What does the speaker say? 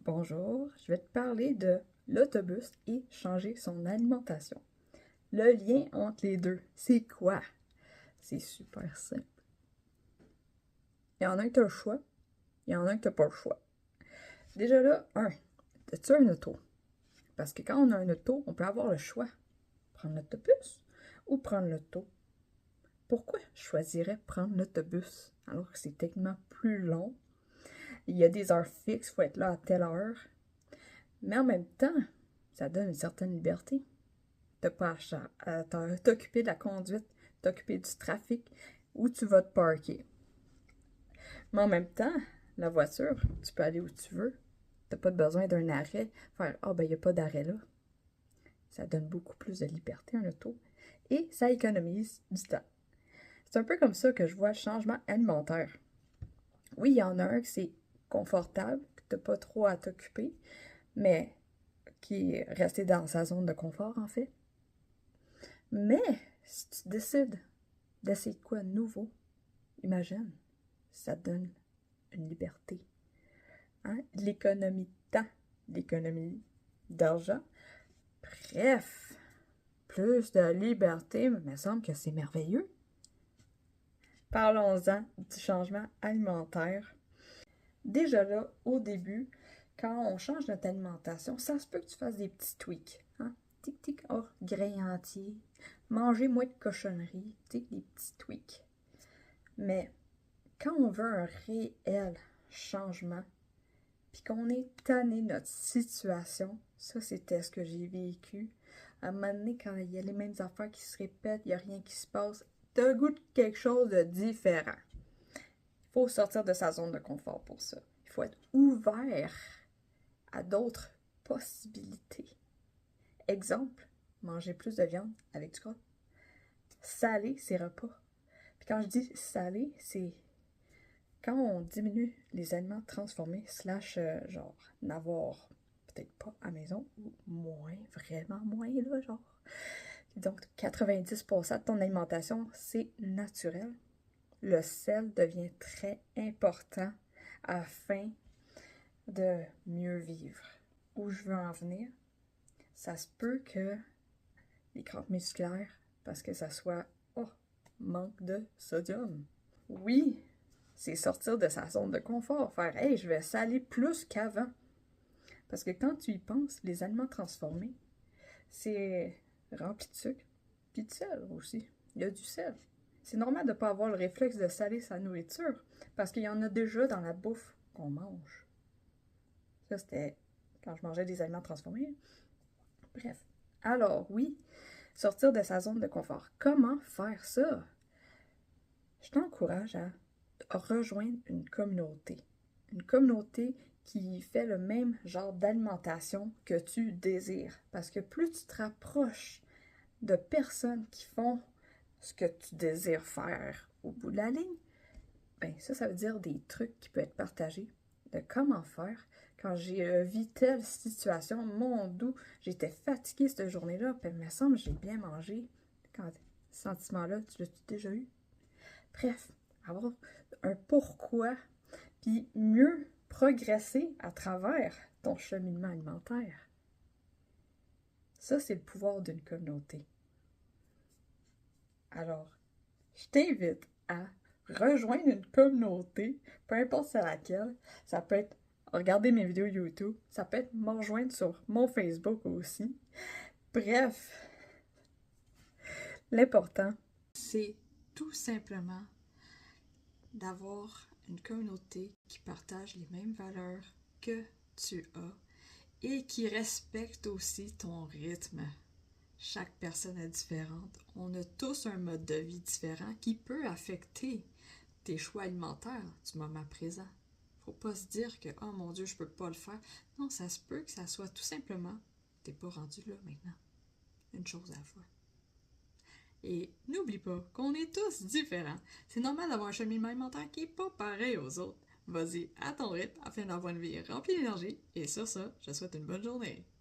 Bonjour, je vais te parler de l'autobus et changer son alimentation. Le lien entre les deux, c'est quoi? C'est super simple. Il y en a un que tu as le choix, il y en a un que tu n'as pas le choix. Déjà là, as-tu un auto? Parce que quand on a un auto, on peut avoir le choix. Prendre l'autobus ou prendre l'auto. Pourquoi je choisirais prendre l'autobus alors que c'est techniquement plus long? Il y a des heures fixes, il faut être là à telle heure. Mais en même temps, ça donne une certaine liberté. T'as pas à t'occuper de la conduite, t'occuper du trafic, où tu vas te parker. Mais en même temps, la voiture, tu peux aller où tu veux. T'as pas besoin d'un arrêt. Faire ben, il n'y a pas d'arrêt là. Ça donne beaucoup plus de liberté, un auto. Et ça économise du temps. C'est un peu comme ça que je vois le changement alimentaire. Oui, il y en a un que c'est confortable, que t'as pas trop à t'occuper, mais qui est resté dans sa zone de confort, en fait. Mais si tu décides d'essayer de quoi de nouveau, imagine, ça donne une liberté. Hein? L'économie de temps, l'économie d'argent. Bref, plus de liberté, il me semble que c'est merveilleux. Parlons-en du changement alimentaire. Déjà là, au début, quand on change notre alimentation, ça se peut que tu fasses des petits tweaks. Hein? Tic-tic, grain entier, manger moins de cochonneries, des petits tweaks. Mais quand on veut un réel changement, puis qu'on est tanné de notre situation, ça c'était ce que j'ai vécu. À un moment donné, quand il y a les mêmes affaires qui se répètent, il n'y a rien qui se passe, t'as le goût de quelque chose de différent. Il faut sortir de sa zone de confort pour ça. Il faut être ouvert à d'autres possibilités. Exemple, manger plus de viande avec du gras. Saler ses repas. Puis quand je dis salé, c'est quand on diminue les aliments transformés, genre, n'avoir peut-être pas à la maison, ou moins, vraiment moins, là, genre. Donc, 90% de ton alimentation, c'est naturel. Le sel devient très important afin de mieux vivre. Où je veux en venir, ça se peut que les crampes musculaires, parce que ça soit, manque de sodium. Oui, c'est sortir de sa zone de confort, faire hey, je vais saler plus qu'avant. Parce que quand tu y penses, les aliments transformés, c'est rempli de sucre, puis de sel aussi. Il y a du sel. C'est normal de ne pas avoir le réflexe de saler sa nourriture, parce qu'il y en a déjà dans la bouffe qu'on mange. Ça, c'était quand je mangeais des aliments transformés. Bref. Alors, oui, sortir de sa zone de confort. Comment faire ça? Je t'encourage à rejoindre une communauté. Une communauté qui fait le même genre d'alimentation que tu désires. Parce que plus tu te rapproches de personnes qui font ce que tu désires faire au bout de la ligne, ben ça veut dire des trucs qui peuvent être partagés, de comment faire. Quand j'ai vu telle situation, mon doux, j'étais fatiguée cette journée-là, puis il me semble que j'ai bien mangé. Quand ce sentiment-là, tu l'as-tu déjà eu? Bref, avoir un pourquoi, puis mieux progresser à travers ton cheminement alimentaire. Ça, c'est le pouvoir d'une communauté. Alors, je t'invite à rejoindre une communauté, peu importe c'est laquelle. Ça peut être regarder mes vidéos YouTube, ça peut être me rejoindre sur mon Facebook aussi. Bref, l'important, c'est tout simplement d'avoir une communauté qui partage les mêmes valeurs que tu as et qui respecte aussi ton rythme. Chaque personne est différente. On a tous un mode de vie différent qui peut affecter tes choix alimentaires du moment présent. Faut pas se dire que oh mon Dieu, je peux pas le faire. Non, ça se peut que ça soit tout simplement t'es pas rendu là maintenant. Une chose à la fois. Et n'oublie pas qu'on est tous différents. C'est normal d'avoir un cheminement alimentaire qui n'est pas pareil aux autres. Vas-y à ton rythme afin d'avoir une vie remplie d'énergie. Et sur ça, je te souhaite une bonne journée.